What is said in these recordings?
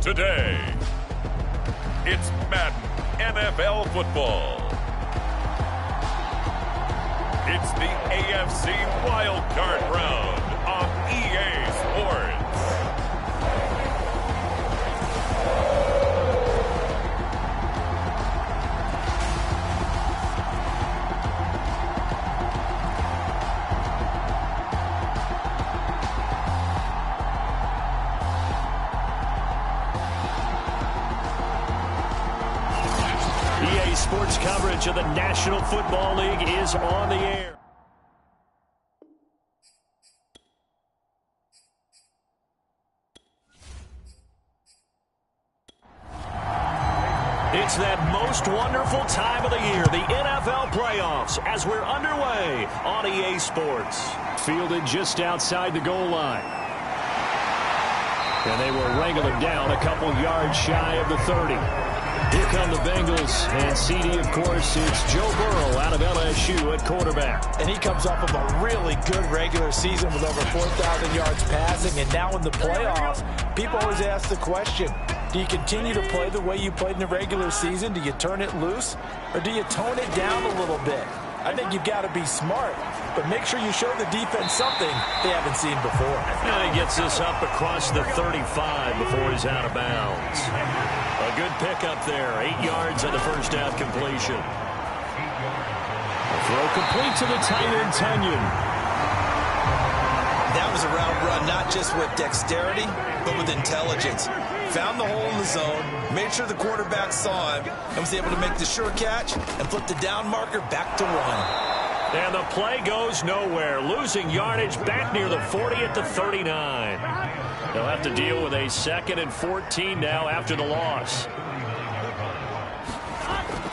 today. It's Madden NFL football. It's the AFC wildcard round on EA Sports. EA Sports coverage of the National Football League is on the air. It's that most wonderful time of the year, the NFL playoffs, as we're underway on EA Sports. Fielded just outside the goal line. And they will wrangle him down a couple yards shy of the 30. Here come the Bengals, and CD, of course, it's Joe Burrow out of LSU at quarterback. And he comes off of a really good regular season with over 4,000 yards passing, and now in the playoffs, people always ask the question, do you continue to play the way you played in the regular season? Do you turn it loose, or do you tone it down a little bit? I think you've got to be smart, but make sure you show the defense something they haven't seen before. And he gets this up across the 35 before he's out of bounds. A good pickup there, 8 yards on the first down completion. A throw complete to the tight end, Tunyon. That was a route run, not just with dexterity, but with intelligence. Found the hole in the zone, made sure the quarterback saw him, and was able to make the sure catch and flip the down marker back to 1. And the play goes nowhere, losing yardage back near the 40 at the 39. They'll have to deal with a 2nd and 14 now after the loss.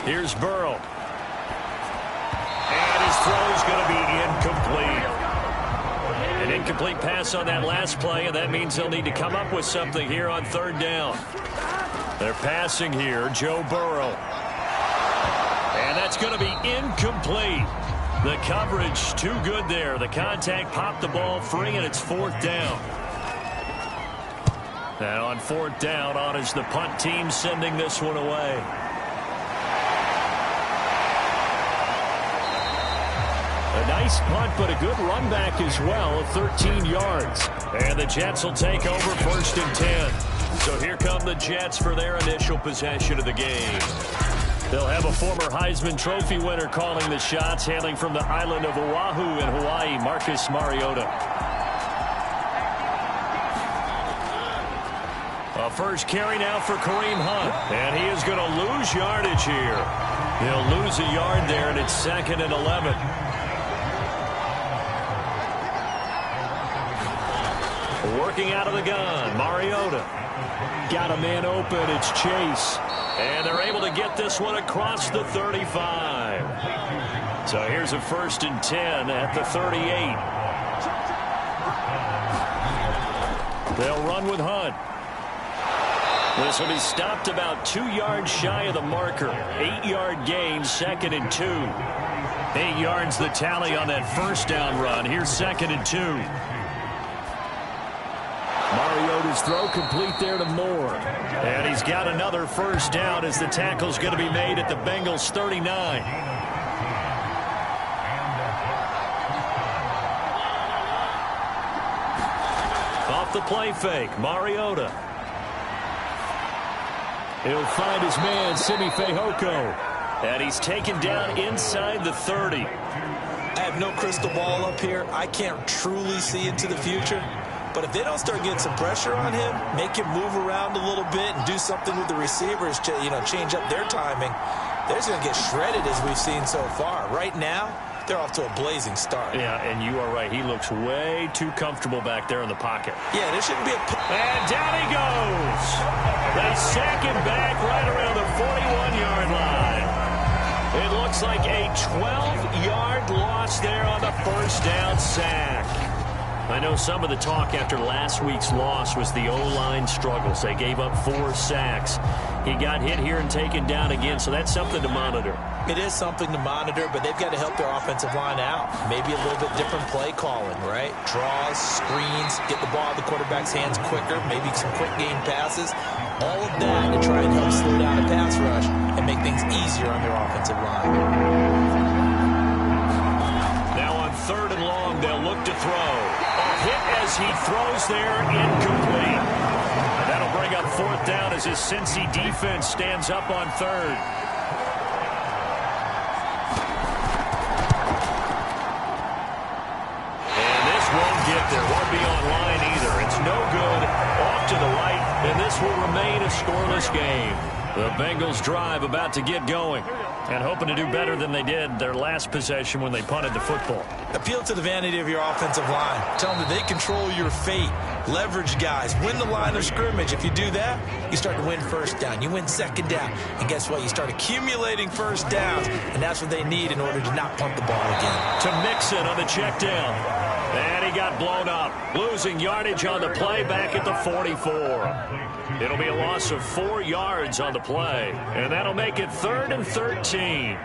Here's Burrow. And his throw is going to be incomplete. An incomplete pass on that last play, and that means they'll need to come up with something here on 3rd down. They're passing here, Joe Burrow. And that's going to be incomplete. The coverage too good there. The contact popped the ball free, and it's 4th down. And on 4th down, on is the punt team sending this one away. A nice punt, but a good run back as well of 13 yards. And the Jets will take over 1st and 10. So here come the Jets for their initial possession of the game. They'll have a former Heisman Trophy winner calling the shots, hailing from the island of Oahu in Hawaii, Marcus Mariota. A first carry now for Kareem Hunt. And he is going to lose yardage here. He'll lose a yard there, and it's 2nd and 11. Working out of the gun, Mariota. Got a man open, it's Chase. And they're able to get this one across the 35. So here's a 1st and 10 at the 38. They'll run with Hunt. This will be stopped about 2 yards shy of the marker. 8-yard gain, 2nd and 2. 8 yards the tally on that 1st down run. Here's 2nd and 2. Mariota's throw complete there to Moore. And he's got another 1st down as the tackle's going to be made at the Bengals 39. Off the play fake, Mariota. He'll find his man, Simi Fehoko. And he's taken down inside the 30. I have no crystal ball up here. I can't truly see into the future. But if they don't start getting some pressure on him, make him move around a little bit and do something with the receivers to, change up their timing, they're just going to get shredded as we've seen so far. Right now, they're off to a blazing start. Yeah, and you are right. He looks way too comfortable back there in the pocket. Yeah, there shouldn't be a... And down he goes. They sack him back right around the 41-yard line. It looks like a 12-yard loss there on the 1st down sack. I know some of the talk after last week's loss was the O-line struggles. They gave up 4 sacks. He got hit here and taken down again, so that's something to monitor. It is something to monitor, but they've got to help their offensive line out. Maybe a little bit different play calling, right? Draws, screens, get the ball in the quarterback's hands quicker, maybe some quick game passes. All of that to try and help slow down a pass rush and make things easier on their offensive line. Now on 3rd and long, they'll look to throw. A hit as he throws there, incomplete. And that'll bring up 4th down as his Cincy defense stands up on 3rd. And this won't get there. Won't be online either. It's no good. Off to the right, and this will remain a scoreless game. The Bengals drive about to get going and hoping to do better than they did their last possession when they punted the football. Appeal to the vanity of your offensive line. Tell them that they control your fate. Leverage guys. Win the line of scrimmage. If you do that, you start to win 1st down. You win 2nd down. And guess what? You start accumulating 1st downs. And that's what they need in order to not punt the ball again. To Mixon on the check down. And he got blown up. Losing yardage on the play back at the 44. It'll be a loss of 4 yards on the play. And that'll make it 3rd and 13.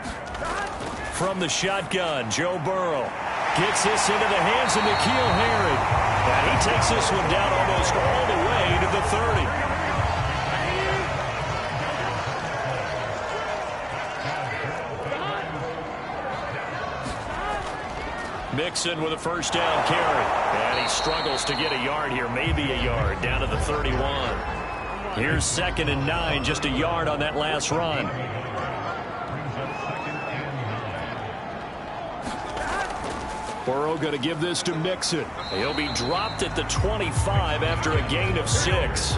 From the shotgun, Joe Burrow gets this into the hands of N'Keal Harry. And he takes this one down almost all the way to the 30. Mixon with a 1st down carry. And he struggles to get a yard here, maybe a yard, down to the 31. Here's 2nd and 9, just a yard on that last run. Burrow going to give this to Mixon. He'll be dropped at the 25 after a gain of 6.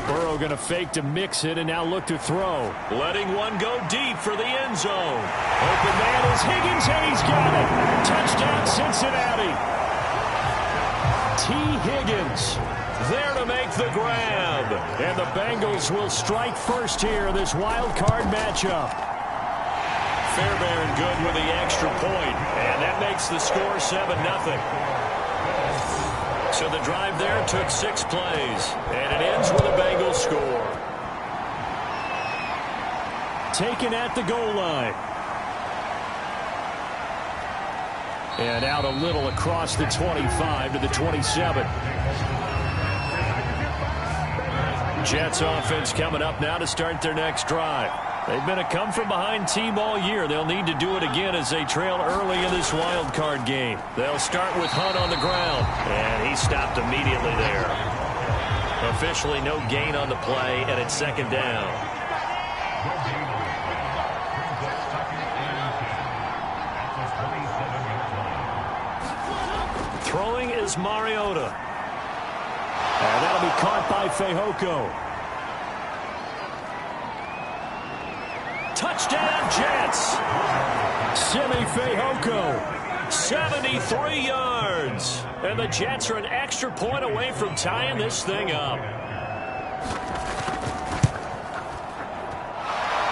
Burrow going to fake to Mixon and now look to throw. Letting one go deep for the end zone. Open man is Higgins, and he's got it. Touchdown, Cincinnati. T. Higgins there to make the grab. And the Bengals will strike first here in this wild card matchup. Fairbairn good with the extra point. And that makes the score 7-0. So the drive there took 6 plays. And it ends with a Bengals score. Taken at the goal line. And out a little across the 25 to the 27. Jets offense coming up now to start their next drive. They've been a come-from-behind team all year. They'll need to do it again as they trail early in this wild card game. They'll start with Hunt on the ground. And he stopped immediately there. Officially no gain on the play, and it's 2nd down. Throwing is Mariota. And that'll be caught by Fehoko. Touchdown, Jets. Simi Fehoko, 73 yards. And the Jets are an extra point away from tying this thing up.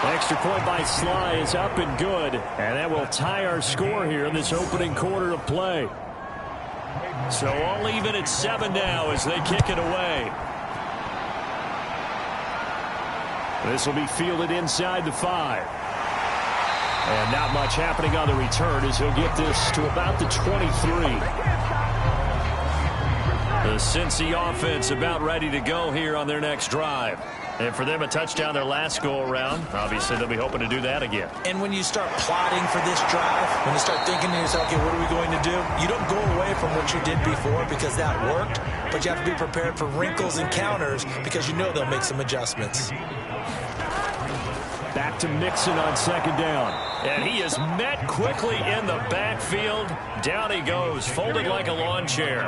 Extra point by Sly is up and good. And that will tie our score here in this opening quarter of play. So all even at 7 now as they kick it away. This will be fielded inside the 5. And not much happening on the return as he'll get this to about the 23. The Cincy offense about ready to go here on their next drive. And for them, a touchdown their last go-around. Obviously, they'll be hoping to do that again. And when you start plotting for this drive, when you start thinking to yourself, okay, what are we going to do? You don't go away from what you did before because that worked, but you have to be prepared for wrinkles and counters because you know they'll make some adjustments. Back to Mixon on 2nd down. And he is met quickly in the backfield. Down he goes, folded like a lawn chair.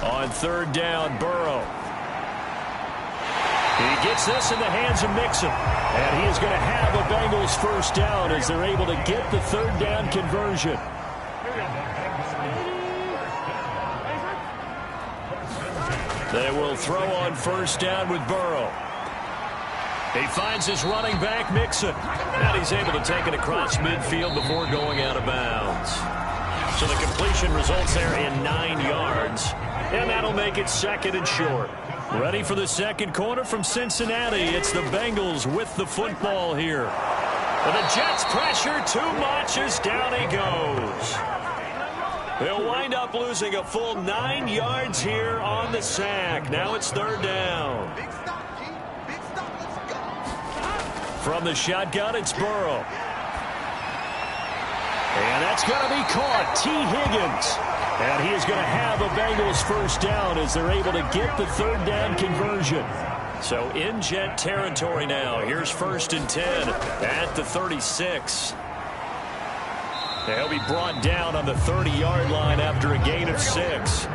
On 3rd down, Burrow. He gets this in the hands of Mixon. And he is going to have a Bengals 1st down as they're able to get the 3rd down conversion. They will throw on first down with Burrow. He finds his running back, Mixon. And he's able to take it across midfield before going out of bounds. So the completion results there in 9 yards. And that'll make it 2nd and short. Ready for the second quarter from Cincinnati. It's the Bengals with the football here. And the Jets pressure too much as down he goes. They'll wind up losing a full 9 yards here on the sack. Now it's 3rd down. From the shotgun, it's Burrow. And that's going to be caught. T. Higgins. And he is going to have a Bengals first down as they're able to get the 3rd down conversion. So in Jet territory now. Here's 1st and 10 at the 36. He'll be brought down on the 30-yard line after a gain of 6.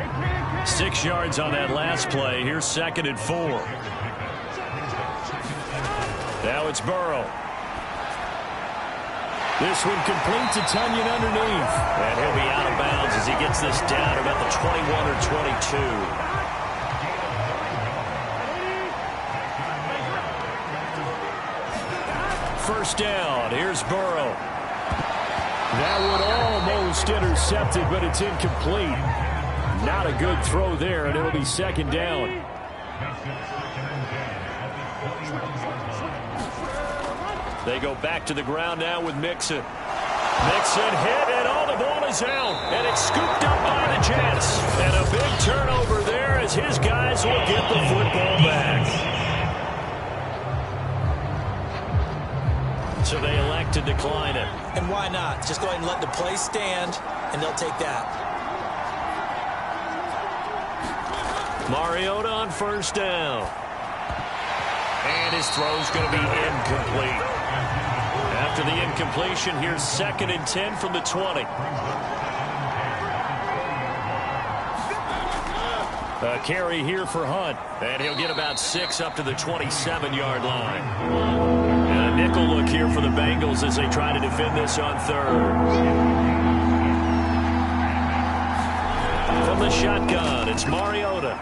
6 yards on that last play. Here's 2nd and 4. Now it's Burrow. This one complete to Tunyon underneath. And he'll be out of bounds as he gets this down about the 21 or 22. First down. Here's Burrow. That one almost intercepted, but it's incomplete. Not a good throw there, and it'll be 2nd down. They go back to the ground now with Mixon. Mixon hit, and all the ball is out. And it's scooped up by the Jets. And a big turnover there as his guys will get the football back. So they elect to decline it. And why not? Just go ahead and let the play stand, and they'll take that. Mariota on first down. And his throw's going to be incomplete. After the incompletion, here's 2nd and 10 from the 20. A carry here for Hunt. And he'll get about 6 up to the 27-yard line. And a nickel look here for the Bengals as they try to defend this on 3rd. From the shotgun, it's Mariota.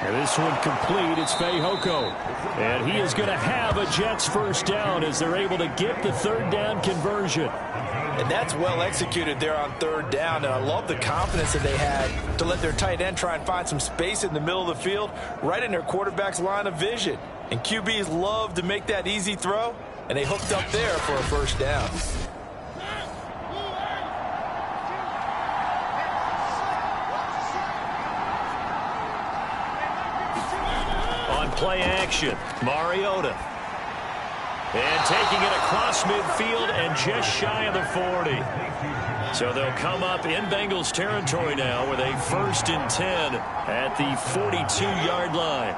And this one complete, it's Fehoko. And he is going to have a Jets first down as they're able to get the 3rd down conversion. And that's well executed there on 3rd down. And I love the confidence that they had to let their tight end try and find some space in the middle of the field, right in their quarterback's line of vision. And QBs love to make that easy throw, and they hooked up there for a first down. Play action. Mariota. And taking it across midfield and just shy of the 40. So they'll come up in Bengals territory now with a 1st and 10 at the 42-yard line.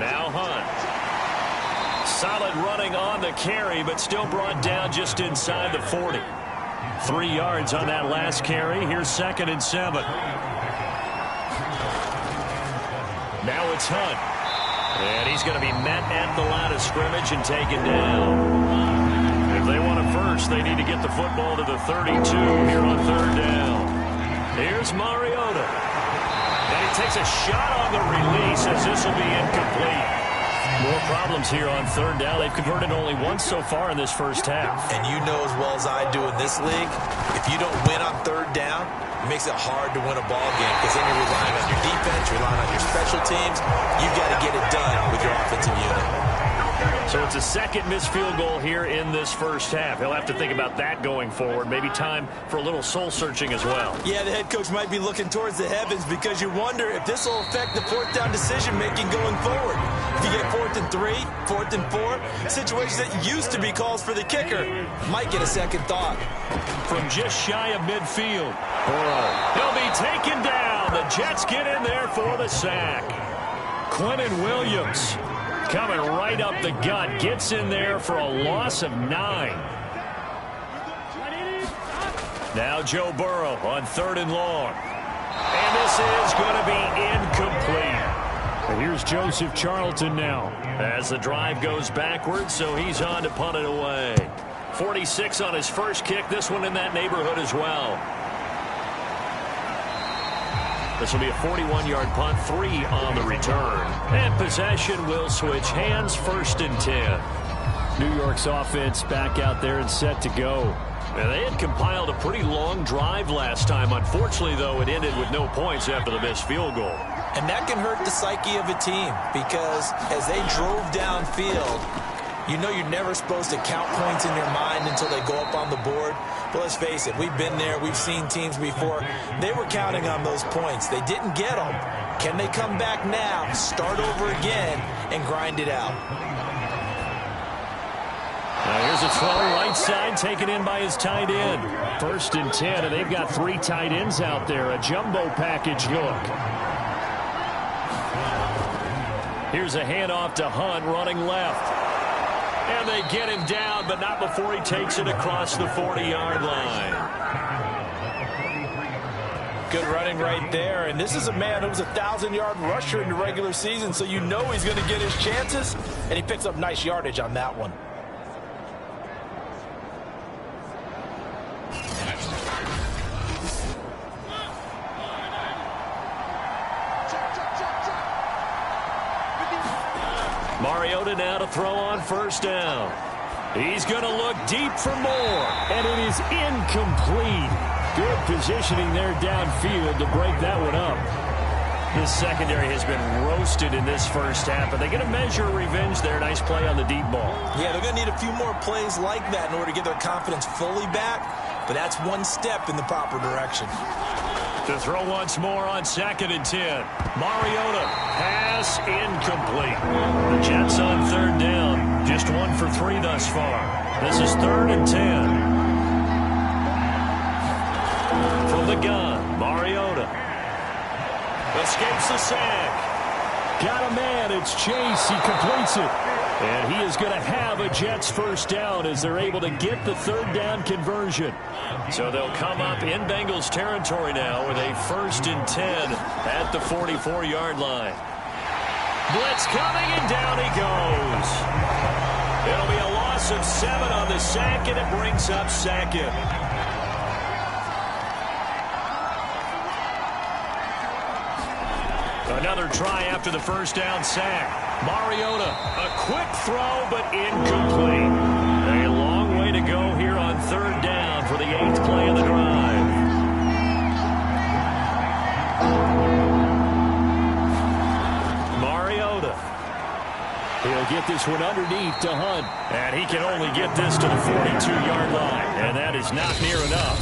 Now Hunt. Solid running on the carry, but still brought down just inside the 40. 3 yards on that last carry. Here's 2nd and 7. Now it's Hunt. And he's going to be met at the line of scrimmage and taken down. If they want a first, they need to get the football to the 32 here on 3rd down. Here's Mariota. And he takes a shot on the release as this will be incomplete. More problems here on 3rd down. They've converted only once so far in this first half. And you know as well as I do in this league, if you don't win on 3rd down, it makes it hard to win a ball game because then you're relying on your defense, you're relying on your special teams. You've got to get it done with your offensive unit. So it's a 2nd missed field goal here in this first half. He'll have to think about that going forward. Maybe time for a little soul-searching as well. Yeah, the head coach might be looking towards the heavens because you wonder if this will affect the 4th down decision-making going forward. If you get 4th and 3, 4th and 4, situations that used to be calls for the kicker might get a second thought. From just shy of midfield, he'll be taken down. The Jets get in there for the sack. Quentin Williams coming right up the gut, gets in there for a loss of 9. Now Joe Burrow on 3rd and long. And this is going to be incomplete. And here's Joseph Charlton now as the drive goes backwards, so he's on to punt it away. 46 on his first kick, this one in that neighborhood as well. This will be a 41-yard punt, 3 on the return. And possession will switch hands, 1st and 10. New York's offense back out there and set to go. And they had compiled a pretty long drive last time. Unfortunately, though, it ended with no points after the missed field goal. And that can hurt the psyche of a team because as they drove downfield, you know you're never supposed to count points in your mind until they go up on the board. But let's face it, we've been there. We've seen teams before. They were counting on those points. They didn't get them. Can they come back now, start over again, and grind it out? Now here's a throw right side taken in by his tight end. 1st and 10, and they've got 3 tight ends out there. A jumbo package look. Here's a handoff to Hunt running left. And they get him down, but not before he takes it across the 40-yard line. Good running right there. And this is a man who was a 1,000-yard rusher in the regular season, so you know he's going to get his chances. And he picks up nice yardage on that one. Mariota now to throw on 1st down. He's going to look deep for more. And it is incomplete. Good positioning there downfield to break that one up. This secondary has been roasted in this first half, but they get a measure of revenge there. Nice play on the deep ball. Yeah, they're going to need a few more plays like that in order to get their confidence fully back, but that's one step in the proper direction. To throw once more on 2nd and 10. Mariota, pass incomplete. The Jets on 3rd down. Just 1 for 3 thus far. This is 3rd and 10. From the gun, Mariota. Escapes the sack. Got a man. It's Chase. He completes it. And he is going to have a Jets 1st down as they're able to get the 3rd down conversion. So they'll come up in Bengals territory now with a 1st and 10 at the 44-yard line. Blitz coming, and down he goes. It'll be a loss of 7 on the sack, and it brings up 2nd. Another try after the 1st down sack. Mariota, a quick throw, but incomplete. A long way to go here on 3rd down for the 8th play of the drive. Mariota. He'll get this one underneath to Hunt. And he can only get this to the 42-yard line. And that is not near enough.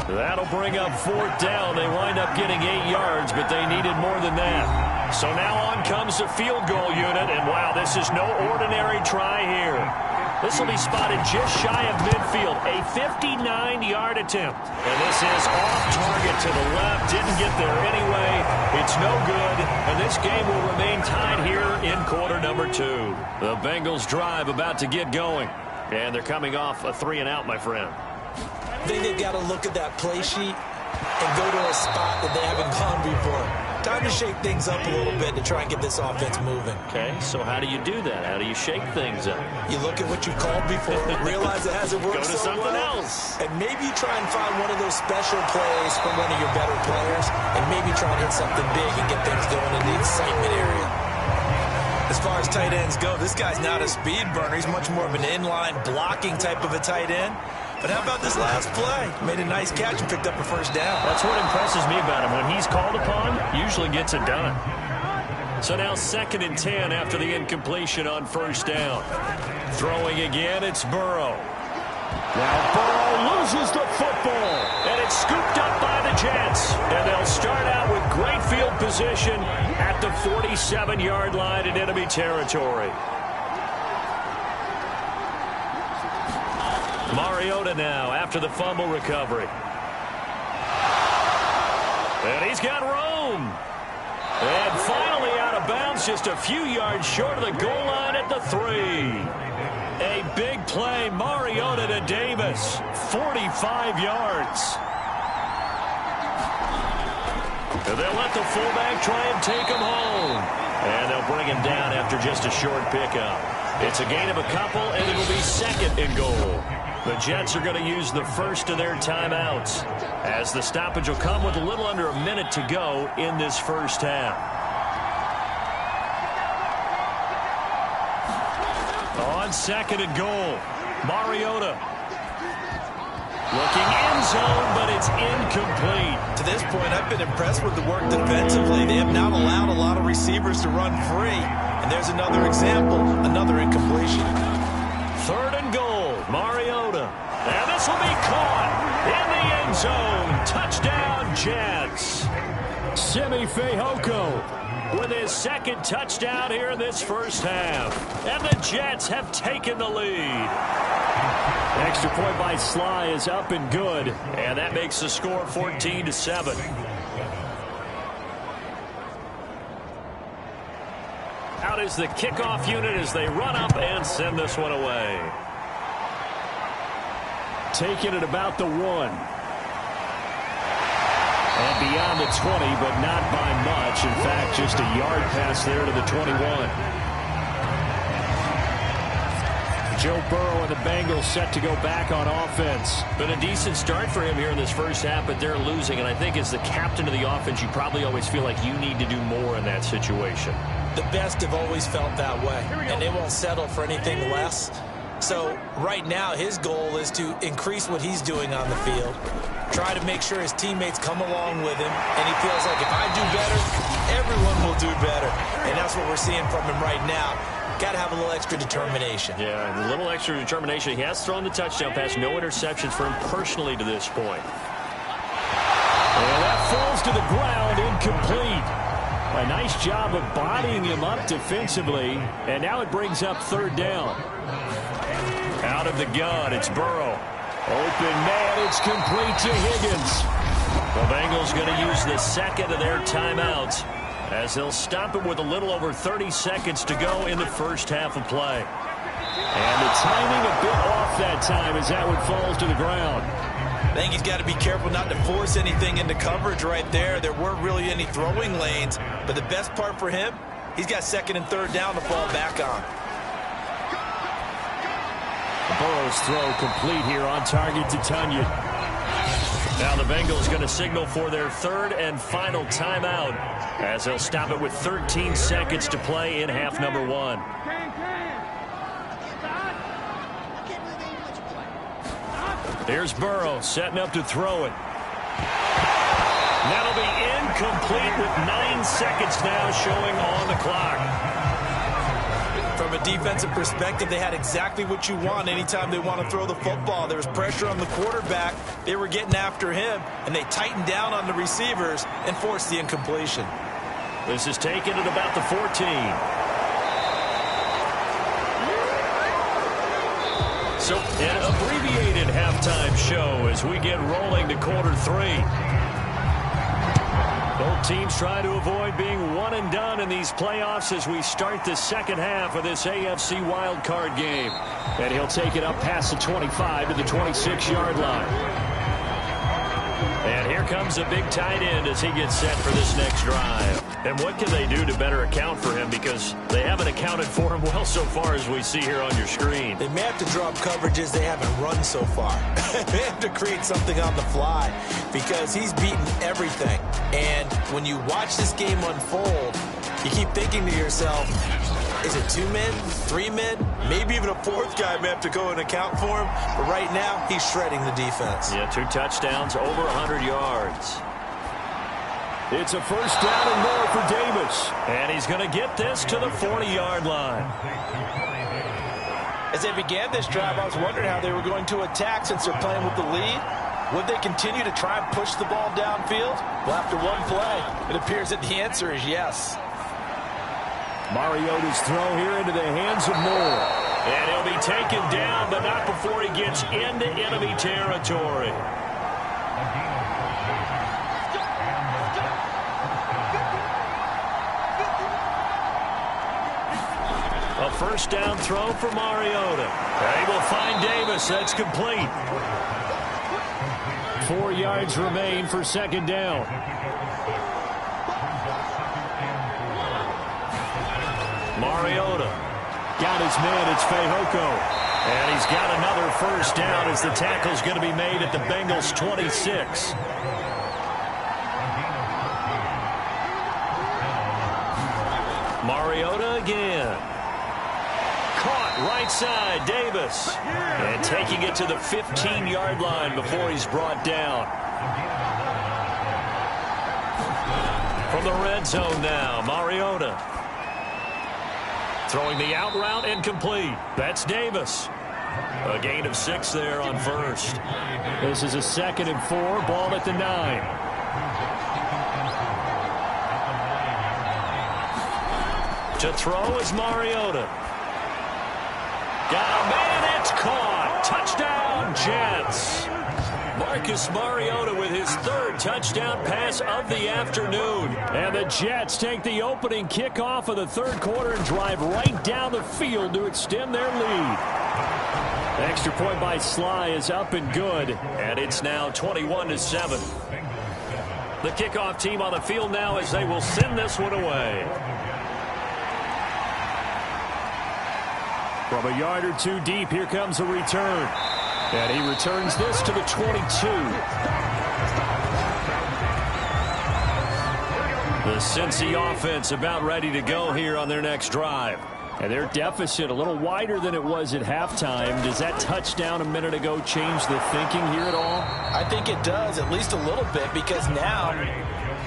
That'll bring up 4th down. They wind up getting 8 yards, but they needed more than that. So now on comes the field goal unit, and wow, this is no ordinary try here. This will be spotted just shy of midfield, a 59-yard attempt. And this is off target to the left, didn't get there anyway. It's no good, and this game will remain tied here in quarter number 2. The Bengals drive about to get going, and they're coming off a 3-and-out, my friend. I think they've got to look at that play sheet and go to a spot that they haven't gone before. Time to shake things up a little bit to try and get this offense moving. Okay, so how do you do that? How do you shake things up? You look at what you called before, realize it hasn't worked Go to so something well, else. and maybe try and find one of those special plays from one of your better players, and maybe try and hit something big and get things going in the excitement area. As far as tight ends go, this guy's not a speed burner. He's much more of an inline blocking type of a tight end. But how about this last play? Made a nice catch and picked up a 1st down. That's what impresses me about him. When he's called upon, usually gets it done. So now 2nd and 10 after the incompletion on 1st down. Throwing again, it's Burrow. Now Burrow loses the football. And it's scooped up by the Jets. And they'll start out with great field position at the 47-yard line in enemy territory. Mariota now after the fumble recovery. And he's got room. And finally out of bounds, just a few yards short of the goal line at the 3. A big play, Mariota to Davis, 45 yards. And they'll let the fullback try and take him home. And they'll bring him down after just a short pickup. It's a gain of a couple, and it'll be 2nd and goal. The Jets are going to use the first of their timeouts, as the stoppage will come with a little under a minute to go in this first half. On 2nd and goal, Mariota. Looking end zone, but it's incomplete. To this point, I've been impressed with the work defensively. They have not allowed a lot of receivers to run free. And there's another example, another incompletion. 3rd and goal, Mariota. And this will be caught in the end zone. Touchdown, Jets. Simi Fehoko with his 2nd touchdown here in this first half. And the Jets have taken the lead. Extra point by Sly is up and good. And that makes the score 14-7. Out is the kickoff unit as they run up and send this one away. Taking it about the 1. And beyond the 20, but not by much. In fact, just a yard pass there to the 21. Joe Burrow and the Bengals set to go back on offense. Been a decent start for him here in this first half, but they're losing. And I think as the captain of the offense, you probably always feel like you need to do more in that situation. The best have always felt that way, and they won't settle for anything less. So right now, his goal is to increase what he's doing on the field, try to make sure his teammates come along with him, and he feels like if I do better, everyone will do better. And that's what we're seeing from him right now. Got to have a little extra determination. Yeah, a little extra determination. He has thrown the touchdown pass. No interceptions for him personally to this point. And that falls to the ground, incomplete. A nice job of bodying him up defensively. And now it brings up 3rd down. Out of the gun, it's Burrow. Open man, it's complete to Higgins. The Bengals going to use the 2nd of their timeouts, as they'll stop it with a little over 30 seconds to go in the first half of play. And the timing a bit off that time as that one falls to the ground. I think he's got to be careful not to force anything into coverage right there. There weren't really any throwing lanes, but the best part for him, he's got 2nd and 3rd down to fall back on. Burrow's throw complete here on target to Tunyon. Now the Bengals going to signal for their 3rd and final timeout, as they'll stop it with 13 seconds to play in half number 1. Here's Burrow setting up to throw it. That'll be incomplete with 9 seconds now showing on the clock. From a defensive perspective, they had exactly what you want anytime they want to throw the football. There was pressure on the quarterback. They were getting after him, and they tightened down on the receivers and forced the incompletion. This is taken at about the 14. So an abbreviated halftime show as we get rolling to quarter 3. Both teams try to avoid being one and done in these playoffs as we start the second half of this AFC wildcard game. And he'll take it up past the 25 to the 26-yard line. And here comes a big tight end as he gets set for this next drive. And what can they do to better account for him? Because they haven't accounted for him well so far as we see here on your screen. They may have to drop coverages they haven't run so far. They have to create something on the fly because he's beaten everything. And when you watch this game unfold, you keep thinking to yourself, is it 2 men, 3 men? Maybe even a 4th guy may have to go and account for him. But right now, he's shredding the defense. Yeah, 2 touchdowns, over 100 yards. It's a first down and more for Davis. And he's going to get this to the 40-yard line. As they began this drive, I was wondering how they were going to attack since they're playing with the lead. Would they continue to try and push the ball downfield? Well, after one play, it appears that the answer is yes. Mariota's throw here into the hands of Moore. And he'll be taken down, but not before he gets into enemy territory. A first down throw for Mariota. They will find Davis. That's complete. 4 yards remain for second down. Mariota. Got his man. It's Fehoko. And he's got another first down as the tackle's going to be made at the Bengals 26. Mariota again. Caught right side, Davis. And taking it to the 15-yard line before he's brought down. From the red zone now, Mariota. Throwing the out route incomplete. That's Davis. A gain of 6 there on first. This is a 2nd and 4. Ball at the 9. To throw is Mariota. Got a man, it's caught. Touchdown, Jets. Marcus Mariota with his 3rd touchdown pass of the afternoon. And the Jets take the opening kickoff of the 3rd quarter and drive right down the field to extend their lead. Extra point by Sly is up and good. And it's now 21-7. The kickoff team on the field now as they will send this one away. From a yard or 2 deep, here comes a return. And he returns this to the 22. The Cincy offense about ready to go here on their next drive. And their deficit a little wider than it was at halftime. Does that touchdown a minute ago change the thinking here at all? I think it does, at least a little bit, because now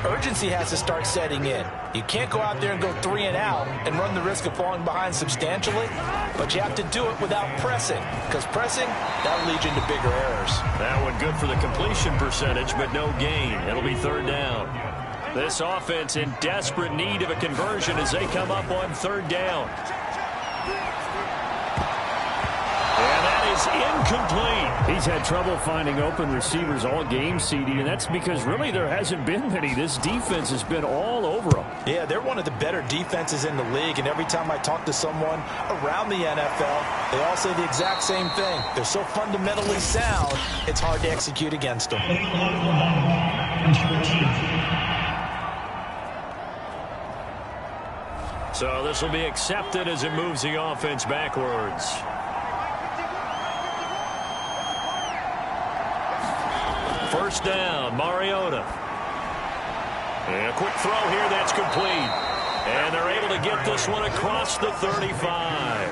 urgency has to start setting in. You can't go out there and go 3 and out and run the risk of falling behind substantially, but you have to do it without pressing, because pressing, that'll lead you into bigger errors. That one good for the completion percentage, but no gain. It'll be 3rd down. This offense in desperate need of a conversion as they come up on 3rd down. And that is incomplete. He's had trouble finding open receivers all game, CD, and that's because really there hasn't been many. This defense has been all over them. Yeah, they're one of the better defenses in the league, and every time I talk to someone around the NFL, they all say the exact same thing. They're so fundamentally sound, it's hard to execute against them. So this will be accepted as it moves the offense backwards. First down, Mariota. And a quick throw here that's complete. And they're able to get this one across the 35.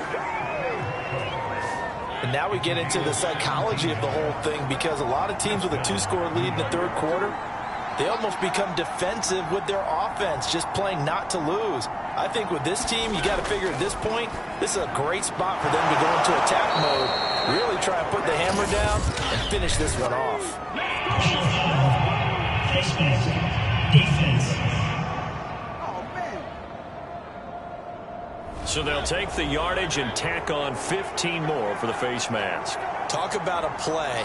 And now we get into the psychology of the whole thing, because a lot of teams with a 2-score lead in the 3rd quarter, they almost become defensive with their offense, just playing not to lose. I think with this team, you got to figure at this point, this is a great spot for them to go into attack mode, really try and put the hammer down and finish this one off. So they'll take the yardage and tack on 15 more for the face mask. Talk about a play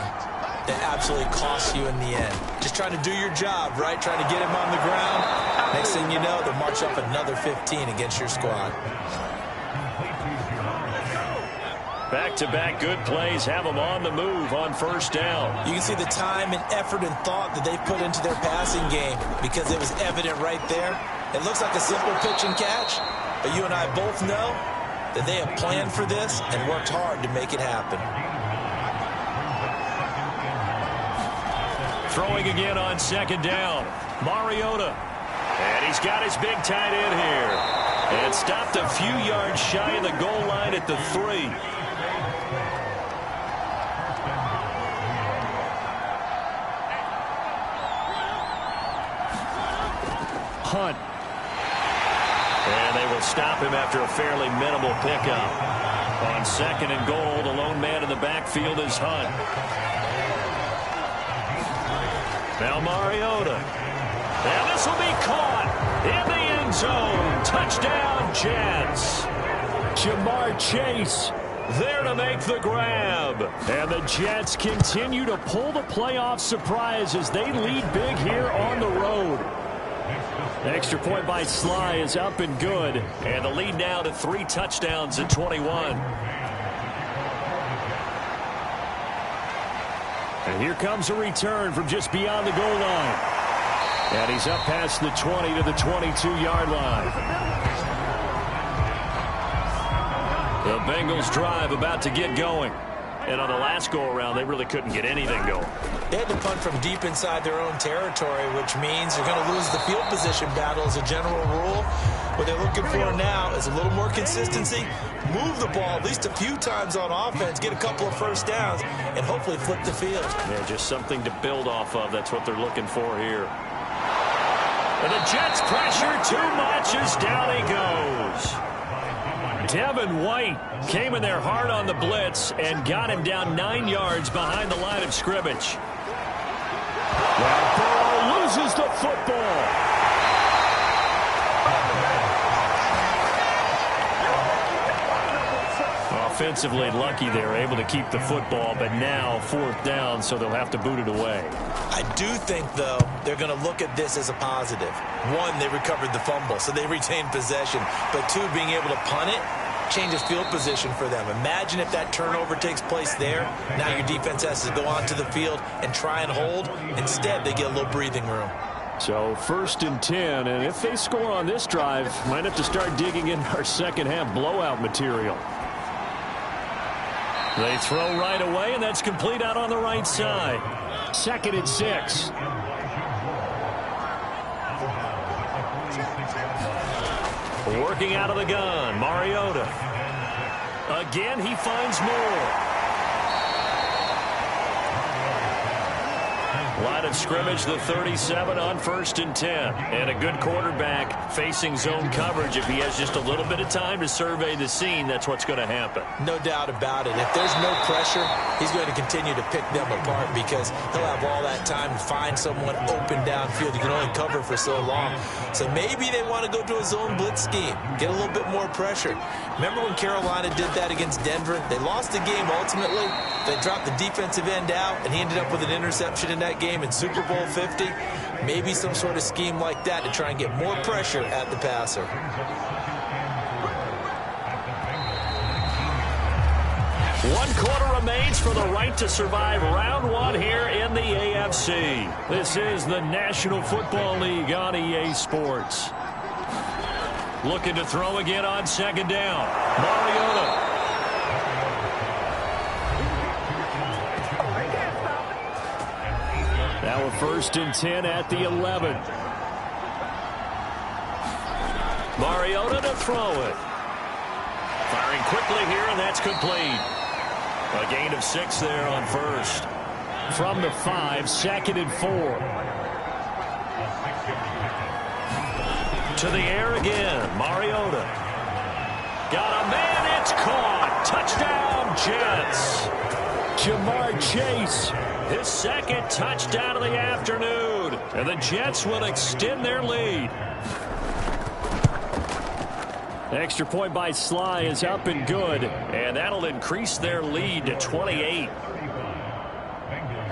that absolutely costs you in the end. Just trying to do your job, right? Trying to get him on the ground. Next thing you know, they'll march up another 15 against your squad. Back-to-back good plays have them on the move on first down. You can see the time and effort and thought that they put into their passing game, because it was evident right there. It looks like a simple pitch and catch, but you and I both know that they have planned for this and worked hard to make it happen. Throwing again on 2nd down. Mariota. And he's got his big tight end here. And stopped a few yards shy of the goal line at the 3. Hunt. And they will stop him after a fairly minimal pickup. On 2nd and goal, the lone man in the backfield is Hunt. Now Mariota. And this will be caught in the end zone. Touchdown, Jets. Jamar Chase there to make the grab. And the Jets continue to pull the playoff surprise as they lead big here on the road. Extra point by Sly is up and good. And the lead now to 3 touchdowns at 21. And here comes a return from just beyond the goal line. And he's up past the 20 to the 22-yard line. The Bengals drive about to get going. And on the last go-around, they really couldn't get anything going. They had to punt from deep inside their own territory, which means they're going to lose the field position battle as a general rule. What they're looking for now is a little more consistency, move the ball at least a few times on offense, get a couple of first downs, and hopefully flip the field. Yeah, just something to build off of. That's what they're looking for here. And the Jets pressure too much as down he goes. Devin White came in there hard on the blitz and got him down 9 yards behind the line of scrimmage. Well, Burrow loses the football. Offensively lucky they were able to keep the football, but now 4th down, so they'll have to boot it away. I do think, though, they're going to look at this as a positive. One, they recovered the fumble, so they retained possession. But two, being able to punt it changes field position for them. Imagine if that turnover takes place there. Now your defense has to go onto the field and try and hold. Instead, they get a little breathing room. So 1st and 10, and if they score on this drive, might have to start digging in our second half blowout material. They throw right away, and that's complete out on the right side. 2nd and 6. Working out of the gun, Mariota. Again, he finds more. Line of scrimmage, the 37 on 1st and 10. And a good quarterback facing zone coverage. If he has just a little bit of time to survey the scene, that's what's going to happen. No doubt about it. If there's no pressure, he's going to continue to pick them apart because he'll have all that time to find someone open downfield. You can only cover for so long. So maybe they want to go to a zone blitz scheme, get a little bit more pressure. Remember when Carolina did that against Denver? They lost the game ultimately. They dropped the defensive end out, and he ended up with an interception in that game in Super Bowl 50. Maybe some sort of scheme like that to try and get more pressure at the passer. One quarter remains for the right to survive round one here in the AFC. This is the National Football League on EA Sports. Looking to throw again on 2nd down. Mariota. Now a 1st and 10 at the 11. Mariota to throw it. Firing quickly here, and that's complete. A gain of 6 there on 1st. From the 5, 2nd and 4. To the air again, Mariota. Got a man, it's caught. Touchdown, Jets. Jamar Chase. His 2nd touchdown of the afternoon. And the Jets will extend their lead. Extra point by Sly is up and good. And that'll increase their lead to 28.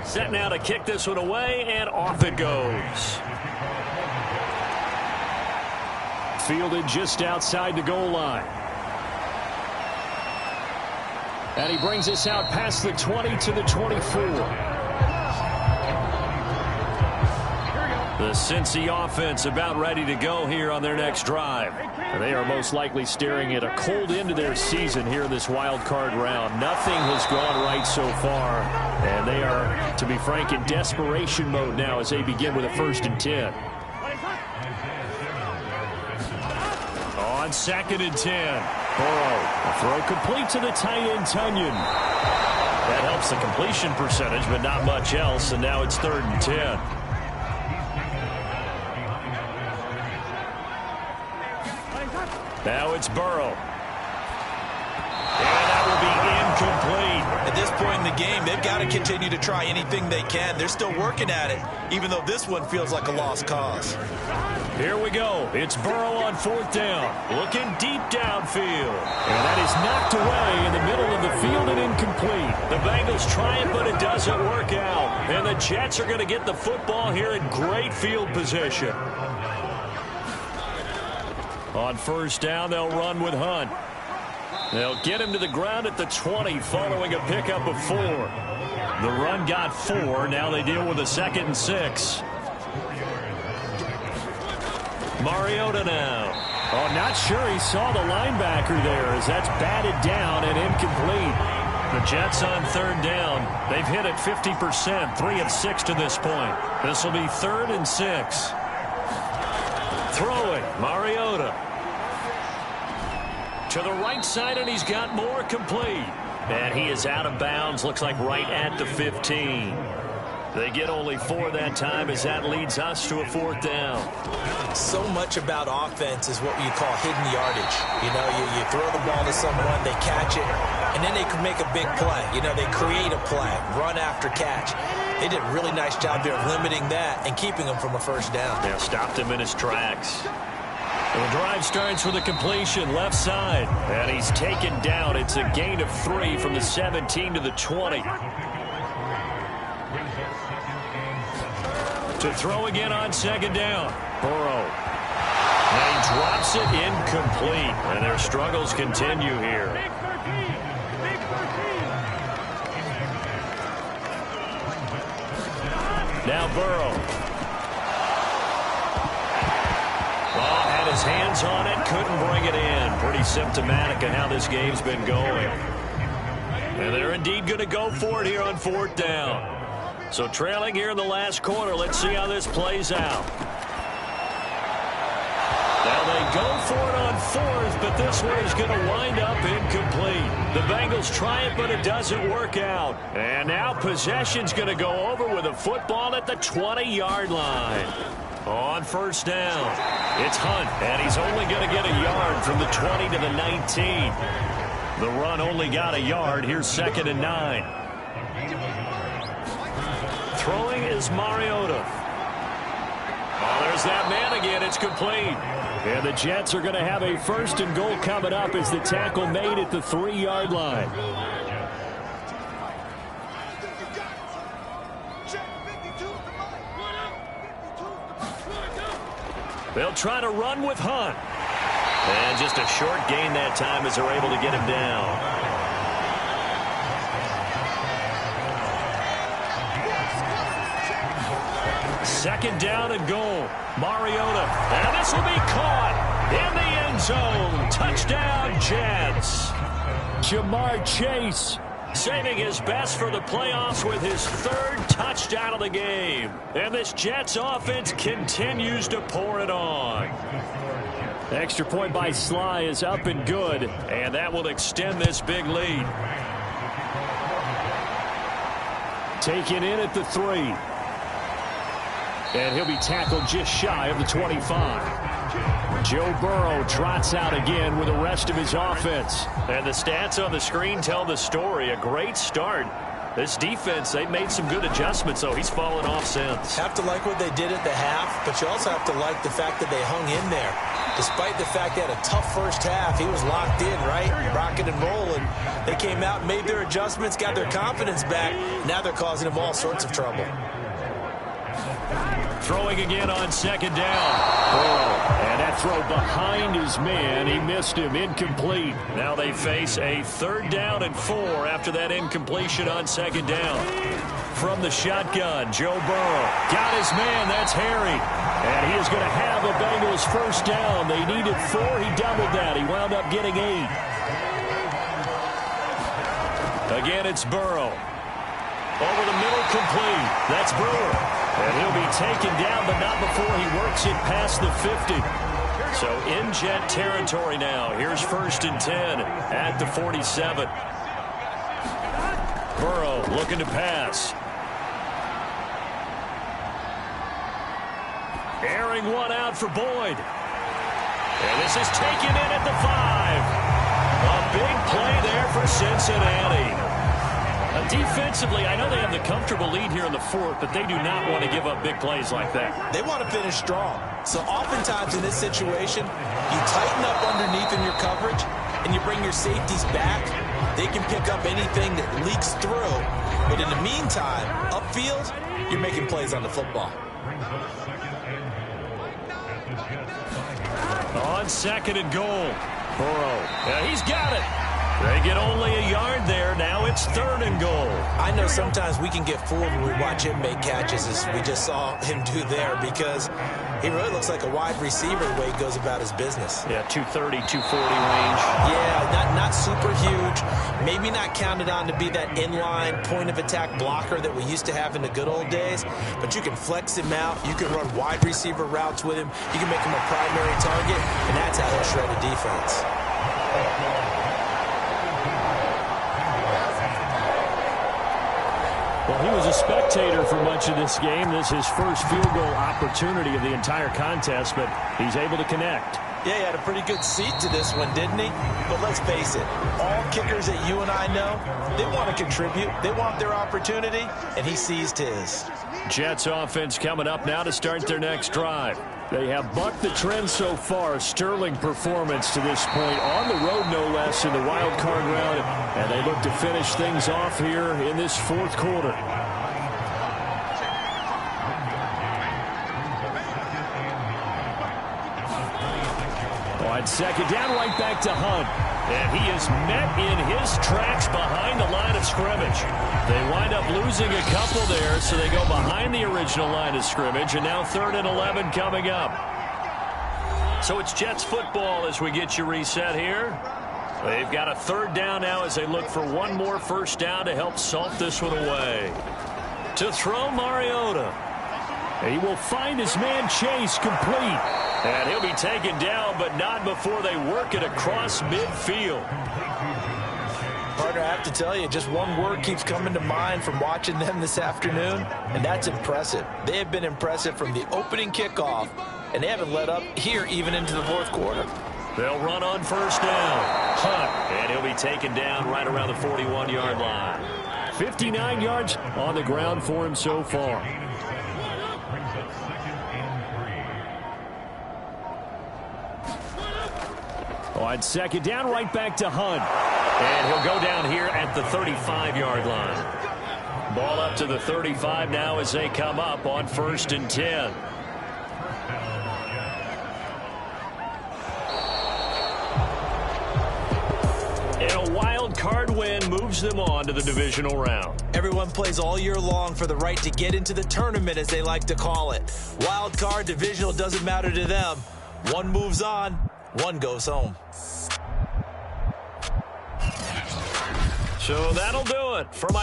Set now to kick this one away, and off it goes. Fielded just outside the goal line. And he brings us out past the 20 to the 24. The Cincy offense about ready to go here on their next drive. And they are most likely staring at a cold end to their season here in this wild card round. Nothing has gone right so far. And they are, to be frank, in desperation mode now as they begin with a 1st and 10. On 2nd and 10. Burrow, a throw complete to the tight end, Tunyon. That helps the completion percentage, but not much else. And now it's 3rd and 10. Now it's Burrow. And that will be incomplete. At this point in the game, they've got to continue to try anything they can. They're still working at it, even though this one feels like a lost cause. Here we go. It's Burrow on 4th down. Looking deep downfield. And that is knocked away in the middle of the field and incomplete. The Bengals try it, but it doesn't work out. And the Jets are going to get the football here in great field position. On 1st down, they'll run with Hunt. They'll get him to the ground at the 20 following a pickup of 4. The run got 4. Now they deal with a 2nd and 6. Mariota now. Oh, not sure he saw the linebacker there as that's batted down and incomplete. The Jets on third down. They've hit it 50%, 3 of 6 to this point. This will be 3rd and 6. Throwing, Mariota. To the right side, and he's got more complete. And he is out of bounds, looks like right at the 15. They get only 4 that time as that leads us to a 4th down. So much about offense is what you call hidden yardage. You know, you throw the ball to someone, they catch it, and then they can make a big play. You know, they create a play, run after catch. They did a really nice job there of limiting that and keeping him from a first down. Yeah, stopped him in his tracks. And the drive starts with a completion left side. And he's taken down. It's a gain of 3 from the 17 to the 20. To throw again on 2nd down. Burrow. And he drops it incomplete. And their struggles continue here. Now Burrow. Oh, had his hands on it. Couldn't bring it in. Pretty symptomatic of how this game's been going. And they're indeed going to go for it here on 4th down. So trailing here in the last quarter. Let's see how this plays out. Now they go for it on 4th, but this one is going to wind up incomplete. The Bengals try it, but it doesn't work out. And now possession's going to go over with a football at the 20-yard line. On 1st down, it's Hunt, and he's only going to get a yard from the 20 to the 19. The run only got a yard. Here's 2nd and 9. Throwing is Mariota. Oh, there's that man again. It's complete. And the Jets are going to have a 1st and goal coming up as the tackle made at the 3-yard line. They'll try to run with Hunt. And just a short gain that time as they're able to get him down. 2nd down and goal. Mariota. And this will be caught in the end zone. Touchdown, Jets. Jamar Chase saving his best for the playoffs with his 3rd touchdown of the game. And this Jets offense continues to pour it on. Extra point by Sly is up and good. And that will extend this big lead. Taken in at the 3. And he'll be tackled just shy of the 25. Joe Burrow trots out again with the rest of his offense. And the stats on the screen tell the story. A great start. This defense, they've made some good adjustments, so he's fallen off since. Have to like what they did at the half, but you also have to like the fact that they hung in there. Despite the fact they had a tough first half, he was locked in, right? Rocking and rolling. They came out and made their adjustments, got their confidence back. Now they're causing him all sorts of trouble. Throwing again on 2nd down. And that throw behind his man. He missed him. Incomplete. Now they face a 3rd down and 4 after that incompletion on 2nd down. From the shotgun, Joe Burrow. Got his man. That's Harry. And he is going to have a Bengals 1st down. They needed 4. He doubled that. He wound up getting 8. Again, it's Burrow. Over the middle, complete. That's Brewer. And he'll be taken down, but not before he works it past the 50. So in Jet territory now. Here's 1st and 10 at the 47. Burrow looking to pass. Airing one out for Boyd. And this is taken in at the 5. A big play there for Cincinnati. Defensively, I know they have the comfortable lead here in the 4th, but they do not want to give up big plays like that. They want to finish strong. So oftentimes in this situation, you tighten up underneath in your coverage, and you bring your safeties back. They can pick up anything that leaks through. But in the meantime, upfield, you're making plays on the football. On 2nd and goal. Burrow. Yeah, he's got it. They get only a yard there. Now it's 3rd and goal. I know sometimes we can get fooled when we watch him make catches, as we just saw him do there, because he really looks like a wide receiver the way he goes about his business. Yeah, 230, 240 range. Yeah, not super huge. Maybe not counted on to be that inline point-of-attack blocker that we used to have in the good old days, but you can flex him out. You can run wide receiver routes with him. You can make him a primary target, and that's how he'll shred a defense. Well, he was a spectator for much of this game. This is his first field goal opportunity of the entire contest, but he's able to connect. Yeah, he had a pretty good seat to this one, didn't he? But let's face it, all kickers that you and I know, they want to contribute. They want their opportunity, and he seized his. Jets offense coming up now to start their next drive. They have bucked the trend so far. Sterling performance to this point, on the road no less, in the wild card round, and they look to finish things off here in this 4th quarter. On 2nd down, right back to Hunt. And he is met in his tracks behind the line of scrimmage. They wind up losing a couple there, so they go behind the original line of scrimmage, and now 3rd and 11 coming up. So it's Jets football as we get you reset here. They've got a 3rd down now as they look for one more first down to help salt this one away. To throw, Mariota. He will find his man Chase, complete. And he'll be taken down, but not before they work it across midfield. Partner, I have to tell you, just one word keeps coming to mind from watching them this afternoon, and that's impressive. They have been impressive from the opening kickoff, and they haven't let up here even into the 4th quarter. They'll run on first down. Hunt, and he'll be taken down right around the 41-yard line. 59 yards on the ground for him so far. On 2nd down, right back to Hunt. And he'll go down here at the 35-yard line. Ball up to the 35 now as they come up on 1st and 10. And a wild card win moves them on to the divisional round. Everyone plays all year long for the right to get into the tournament, as they like to call it. Wild card, divisional, doesn't matter to them. One moves on, one goes home. So that'll do it for my